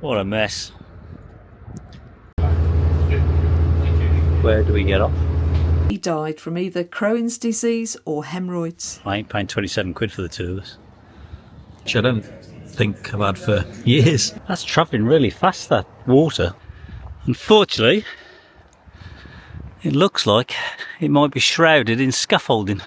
What a mess. Where do we get off? He died from either Crohn's disease or hemorrhoids. I ain't paying 27 quid for the two of us. Which I don't think I've had for years. That's travelling really fast, that water. Unfortunately, it looks like it might be shrouded in scaffolding.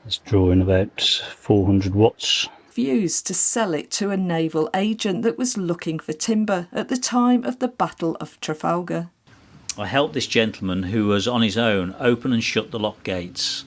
It's drawing about 400 watts. Used to sell it to a naval agent that was looking for timber at the time of the Battle of Trafalgar. I helped this gentleman who was on his own open and shut the lock gates.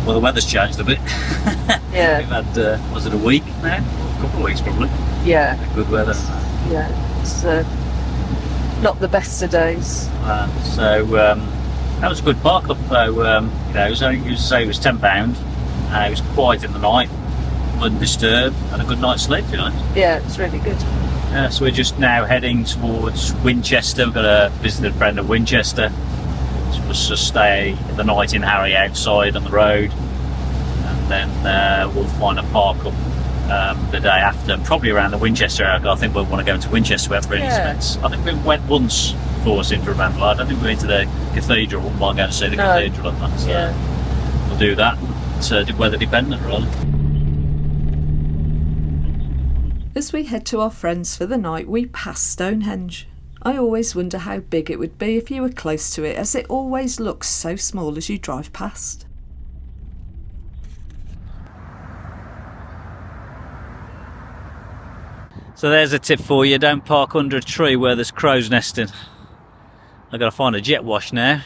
Well, the weather's changed a bit. Yeah. We've had, was it a week now? A couple of weeks probably. Yeah. Good weather. Yeah. It's not the best of days. So that was a good park up though. It was only, you say it was £10. It was quiet in the night, undisturbed, and a good night's sleep, you know. Yeah, it's really good. So we're just now heading towards Winchester. We've got a visited friend of Winchester. Just to stay the night in Harry outside on the road, and then we'll find a park up the day after, probably around the Winchester area. I think we'll want to go into Winchester. We haven't really spent. I think we went once before, I seem to remember. I don't think we went to the cathedral. We might go to see the cathedral and that. So we'll do that. It's weather dependent, really. As we head to our friends for the night, we pass Stonehenge. I always wonder how big it would be if you were close to it, as it always looks so small as you drive past. So there's a tip for you: don't park under a tree where there's crows nesting. I've got to find a jet wash now.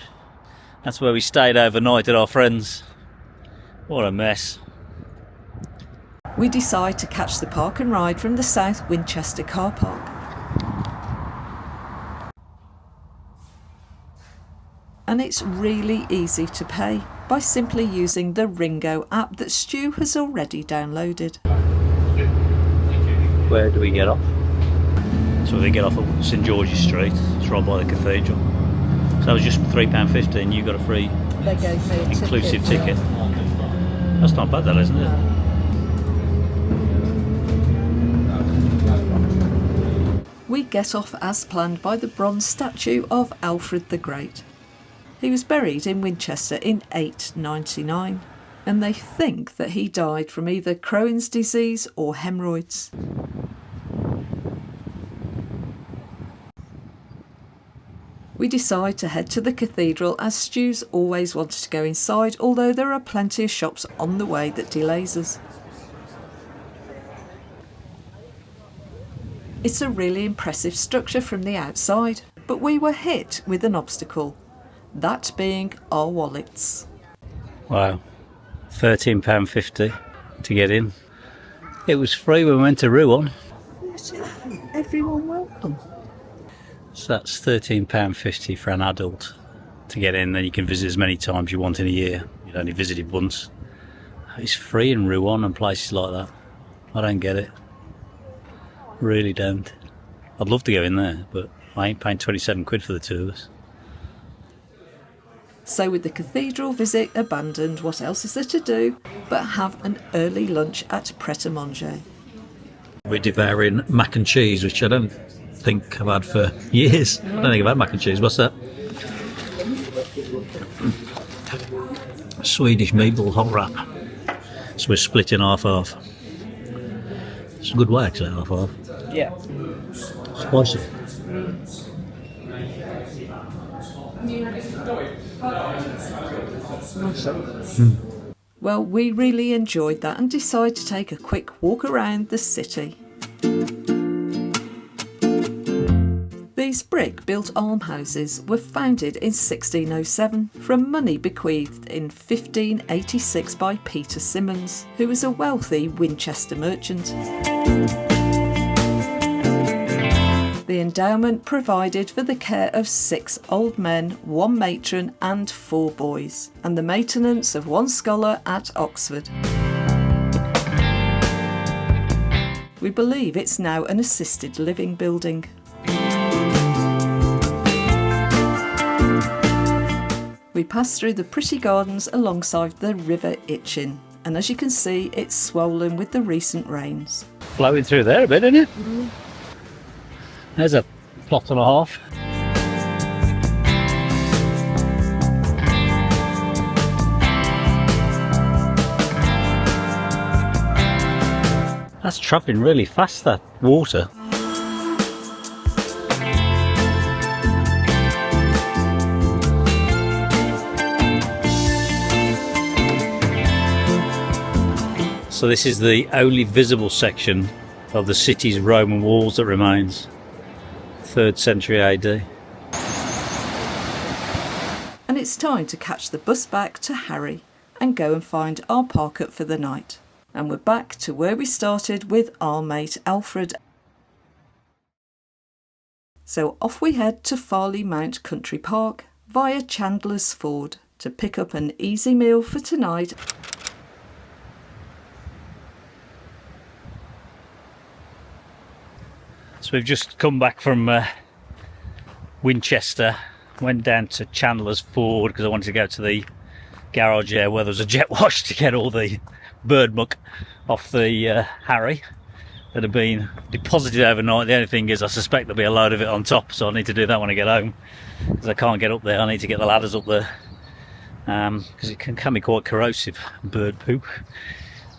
That's where we stayed overnight at our friends'. What a mess. We decide to catch the park and ride from the South Winchester car park. And it's really easy to pay by simply using the Ringo app that Stu has already downloaded. Where do we get off? So we get off at St George's Street. It's right by the cathedral. So that was just £3.50 and you got a free They gave me a inclusive ticket. That's not bad, that isn't it? We get off as planned by the bronze statue of Alfred the Great. He was buried in Winchester in 899, and they think that he died from either Crohn's disease or hemorrhoids. We decide to head to the cathedral, as Stu's always wanted to go inside, although there are plenty of shops on the way that delays us. It's a really impressive structure from the outside, but we were hit with an obstacle. That being our wallets. Wow, £13.50 to get in. It was free when we went to Rouen. Everyone welcome. So that's £13.50 for an adult to get in. Then you can visit as many times you want in a year. You'd only visited once. It's free in Rouen and places like that. I don't get it. Really don't. I'd love to go in there, but I ain't paying 27 quid for the two of us. So with the cathedral visit abandoned, what else is there to do but have an early lunch at Pret-a-Manger? We're devouring mac and cheese, which I don't think I've had for years. I don't think I've had mac and cheese. What's that? Swedish meatball hot wrap. So we're split in half-half. It's a good way, actually, half-half. Yeah. Spicy. Well, we really enjoyed that and decided to take a quick walk around the city. These brick-built almhouses were founded in 1607 from money bequeathed in 1586 by Peter Simmons, who was a wealthy Winchester merchant. the endowment provided for the care of 6 old men, 1 matron and 4 boys, and the maintenance of 1 scholar at Oxford. We believe it's now an assisted living building. We pass through the pretty gardens alongside the River Itchen, and as you can see, it's swollen with the recent rains. Flowing through there a bit, isn't it? There's a plot and a half. That's travelling really fast, that water. So this is the only visible section of the city's Roman walls that remains. 3rd century AD. And it's time to catch the bus back to Harry and go and find our parkup for the night. And we're back to where we started with our mate Alfred. So off we head to Farley Mount Country Park via Chandler's Ford to pick up an easy meal for tonight. So we've just come back from Winchester, went down to Chandler's Ford because I wanted to go to the garage where there was a jet wash to get all the bird muck off the Harry that had been deposited overnight. The only thing is I suspect there'll be a load of it on top, so I need to do that when I get home because I can't get up there. I need to get the ladders up there because it can be quite corrosive, bird poop.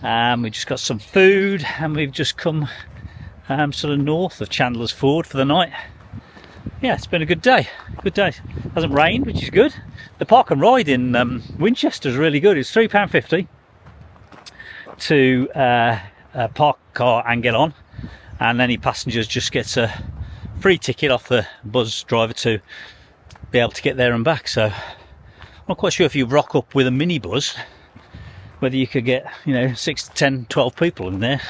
We just got some food and we've just come sort of north of Chandler's Ford for the night. Yeah, it's been a good day. Good day. Hasn't rained, which is good. The park and ride in Winchester is really good. It's £3.50 to park car and get on, and any passengers just gets a free ticket off the bus driver to be able to get there and back. So I'm not quite sure if you rock up with a minibus whether you could get 6 to 10 12 people in there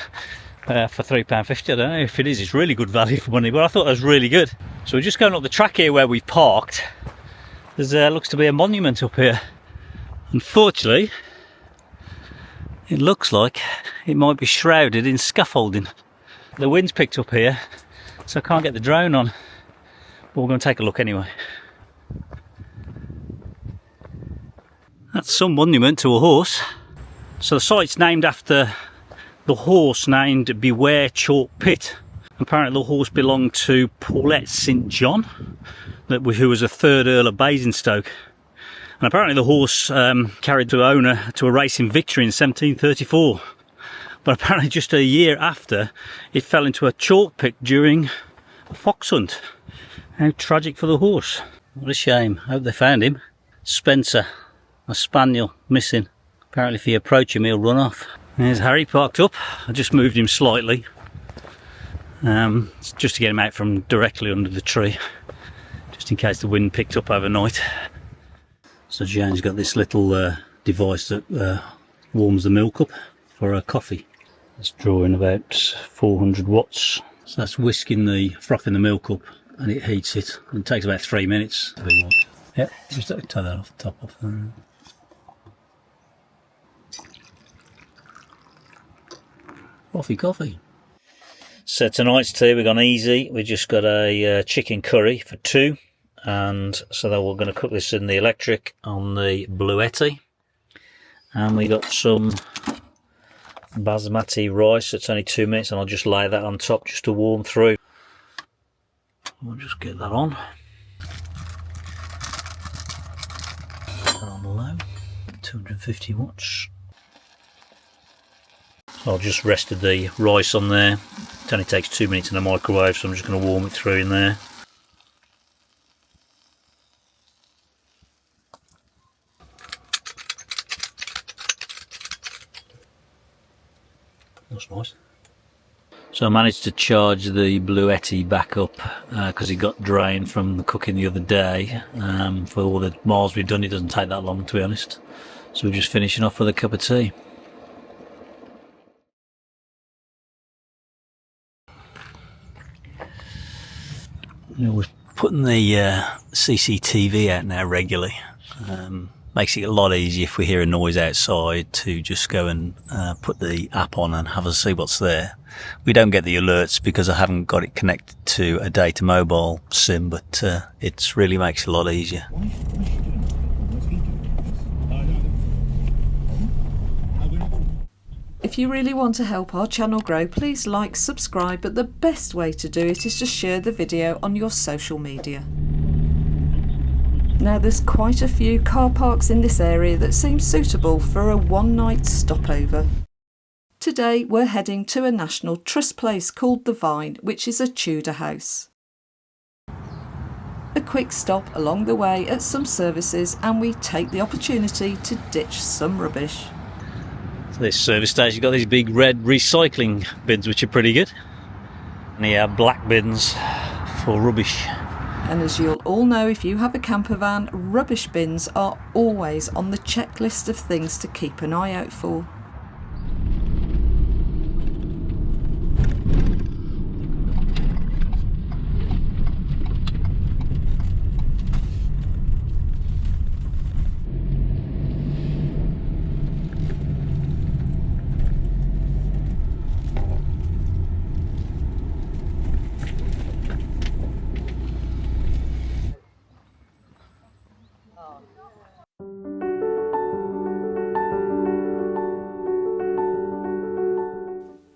for £3.50. I don't know if it is. It's really good value for money, but I thought that was really good. So we're just going up the track here where we've parked. There's looks to be a monument up here. Unfortunately, it looks like it might be shrouded in scaffolding. The wind's picked up here, so I can't get the drone on. But we're going to take a look anyway. That's some monument to a horse. So the site's named after the horse named Beware Chalk Pit. Apparently the horse belonged to Paulette St John, who was a 3rd Earl of Basingstoke. And apparently the horse carried the owner to a racing victory in 1734. But apparently just a year after, it fell into a chalk pit during a fox hunt. How tragic for the horse. What a shame. I hope they found him. Spencer, a spaniel, missing. Apparently if you approach him, he'll run off. There's Harry parked up. I just moved him slightly, just to get him out from directly under the tree, just in case the wind picked up overnight. So Jane's got this little device that warms the milk up for her coffee. It's drawing about 400 watts. So that's whisking the froth in the milk up and it heats it. It takes about 3 minutes to be warmed. Yeah, just take that off the top of there. Coffee. So tonight's tea, we've gone easy. We just got a chicken curry for 2, and so then we're going to cook this in the electric on the Bluetti. And we got some basmati rice. It's only 2 minutes, and I'll just lay that on top just to warm through. We'll just get that on. Put that on low, 250 watts. So I've just rested the rice on there. It only takes 2 minutes in the microwave, so I'm just going to warm it through in there. That's nice. So I managed to charge the Bluetti back up because it got drained from the cooking the other day. For all the miles we've done, it doesn't take that long, to be honest. So we're just finishing off with a cup of tea. We're putting the CCTV out now regularly. Makes it a lot easier if we hear a noise outside to just go and put the app on and have a see what's there. We don't get the alerts because I haven't got it connected to a data mobile SIM, but it really makes it a lot easier. If you really want to help our channel grow, please like, subscribe, but the best way to do it is to share the video on your social media. Now there's quite a few car parks in this area that seem suitable for a one-night stopover. Today we're heading to a National Trust place called the Vyne, which is a Tudor house. A quick stop along the way at some services and we take the opportunity to ditch some rubbish. This service station got these big red recycling bins which are pretty good, and they have black bins for rubbish. And as you'll all know, if you have a camper van, rubbish bins are always on the checklist of things to keep an eye out for.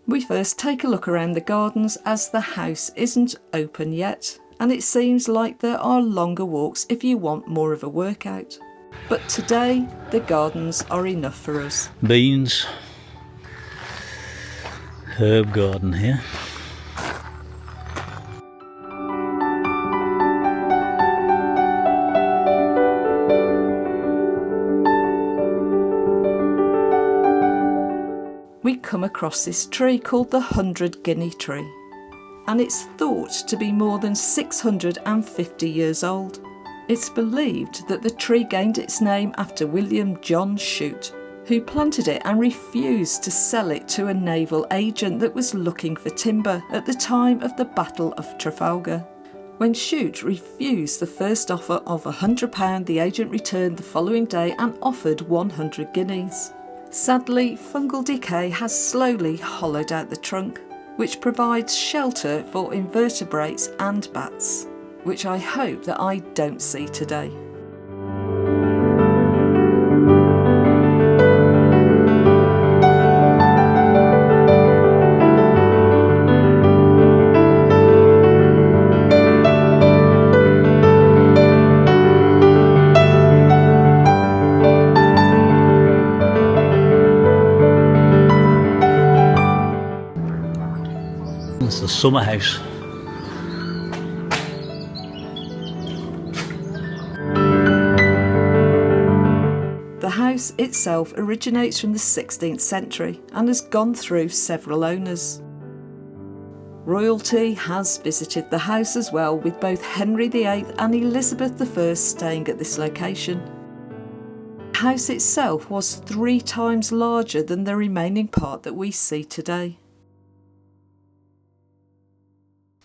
We first take a look around the gardens as the house isn't open yet, and it seems like there are longer walks if you want more of a workout. But today, the gardens are enough for us. Beans, herb garden here. We come across this tree called the 100 Guinea tree, and it's thought to be more than 650 years old. It's believed that the tree gained its name after William John Shute, who planted it and refused to sell it to a naval agent that was looking for timber at the time of the Battle of Trafalgar. When Shute refused the first offer of £100, the agent returned the following day and offered 100 guineas. Sadly, fungal decay has slowly hollowed out the trunk, which provides shelter for invertebrates and bats, which I hope that I don't see today. It's the summer house. The house itself originates from the 16th century and has gone through several owners. Royalty has visited the house as well, with both Henry VIII and Elizabeth I staying at this location. The house itself was 3 times larger than the remaining part that we see today.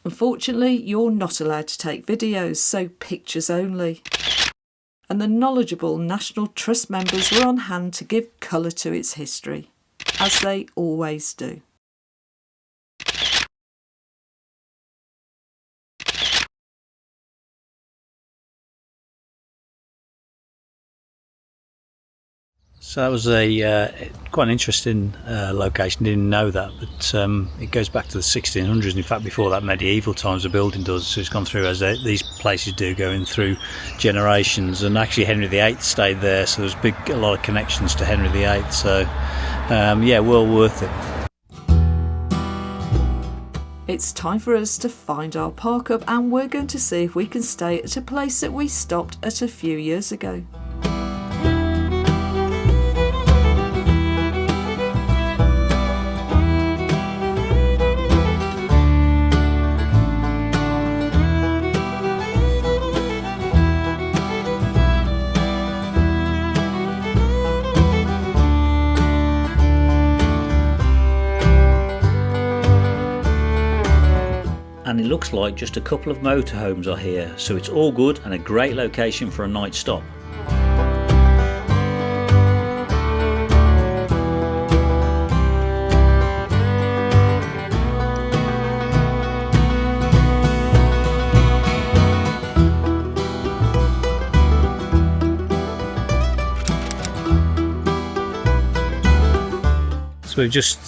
Unfortunately, you're not allowed to take videos, so pictures only. And the knowledgeable National Trust members were on hand to give colour to its history, as they always do. So that was a quite an interesting location. Didn't know that, but it goes back to the 1600s. In fact, before that, medieval times, the building does. So it's gone through, as these places do, going through generations. And actually, Henry VIII stayed there, so there's a lot of connections to Henry VIII. So yeah, well worth it. It's time for us to find our park up, and we're going to see if we can stay at a place that we stopped at a few years ago. and it looks like just a couple of motorhomes are here, so it's all good and a great location for a night stop. So we've just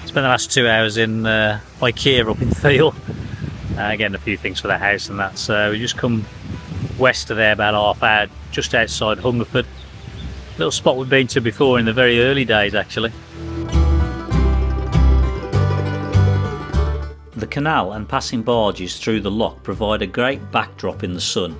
spent the last 2 hours in IKEA up in Thiel, getting a few things for the house and that. So we just come west of there about half hour, just outside Hungerford. Little spot we've been to before in the very early days actually. The canal and passing barges through the loch provide a great backdrop in the sun.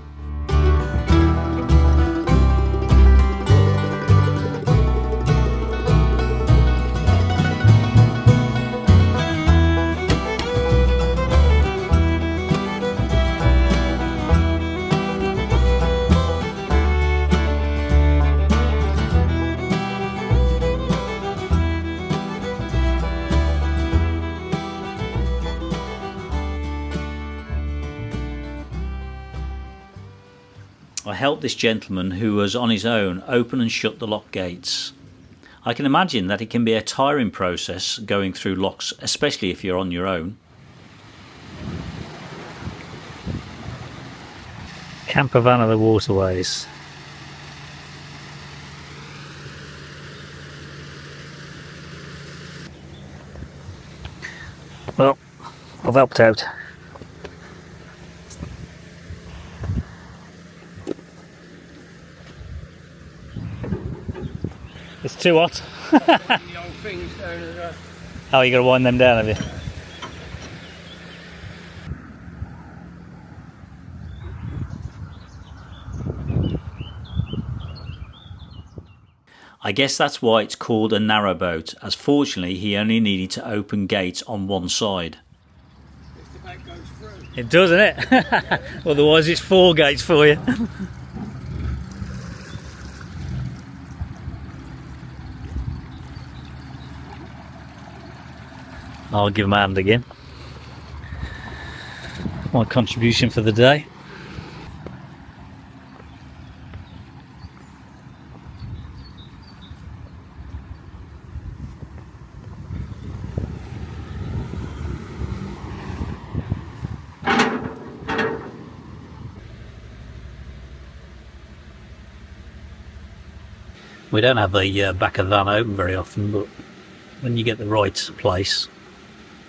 I helped this gentleman who was on his own open and shut the lock gates. I can imagine that it can be a tiring process going through locks, especially if you're on your own. Campervan of the waterways. Well, I've helped out. It's too hot. The old things down as well. Oh, you got to wind them down, have you? I guess that's why it's called a narrowboat, as fortunately he only needed to open gates on one side. If the boat goes through. It does, doesn't it? Otherwise it's 4 gates for you. I'll give him a hand again. My contribution for the day. We don't have the back of the van open very often, but when you get the right place,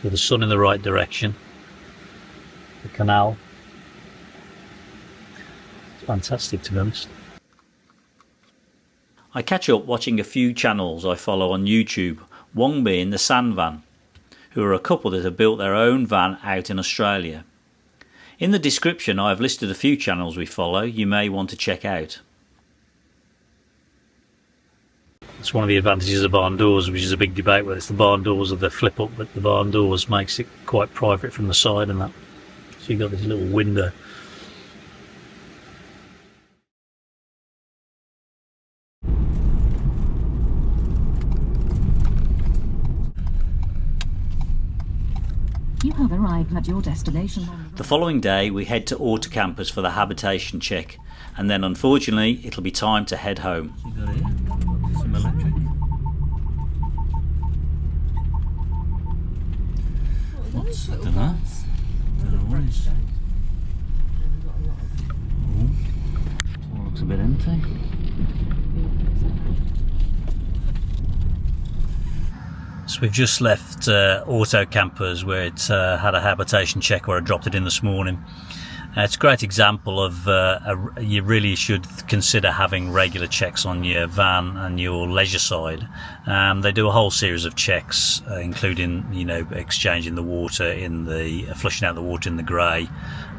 with the sun in the right direction, the canal, it's fantastic to be honest. I catch up watching a few channels I follow on YouTube, one being the Sand Van, who are a couple that have built their own van out in Australia. In the description I have listed a few channels we follow you may want to check out. It's one of the advantages of barn doors, which is a big debate whether it's the barn doors or the flip up, but the barn doors makes it quite private from the side and that. So you've got this little window. You have arrived at your destination. The following day we head to Autocampers for the habitation check, and then unfortunately it'll be time to head home. Some electric. Don't know. Looks a bit empty. So we've just left Autocampers where it had a habitation check where I dropped it in this morning. It's a great example of you really should consider having regular checks on your van and your leisure side. They do a whole series of checks, including exchanging the water in the flushing out the water in the grey,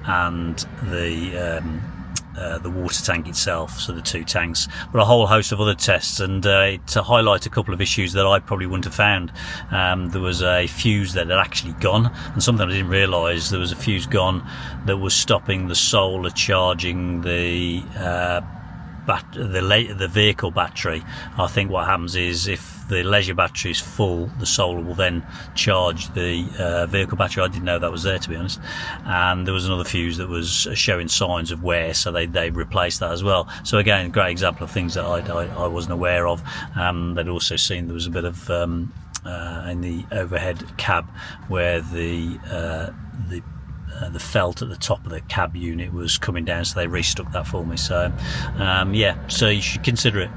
and the water tank itself, so the 2 tanks, but a whole host of other tests. And to highlight a couple of issues that I probably wouldn't have found, there was a fuse that had actually gone, and something I didn't realise, there was a fuse gone that was stopping the solar charging the vehicle battery. I think what happens is if the leisure battery is full, the solar will then charge the vehicle battery. I didn't know that was there, to be honest. And there was another fuse that was showing signs of wear, so they replaced that as well. So again, a great example of things that I wasn't aware of. They'd also seen there was a bit of in the overhead cab where the felt at the top of the cab unit was coming down, so they restuck that for me. So yeah, so you should consider it.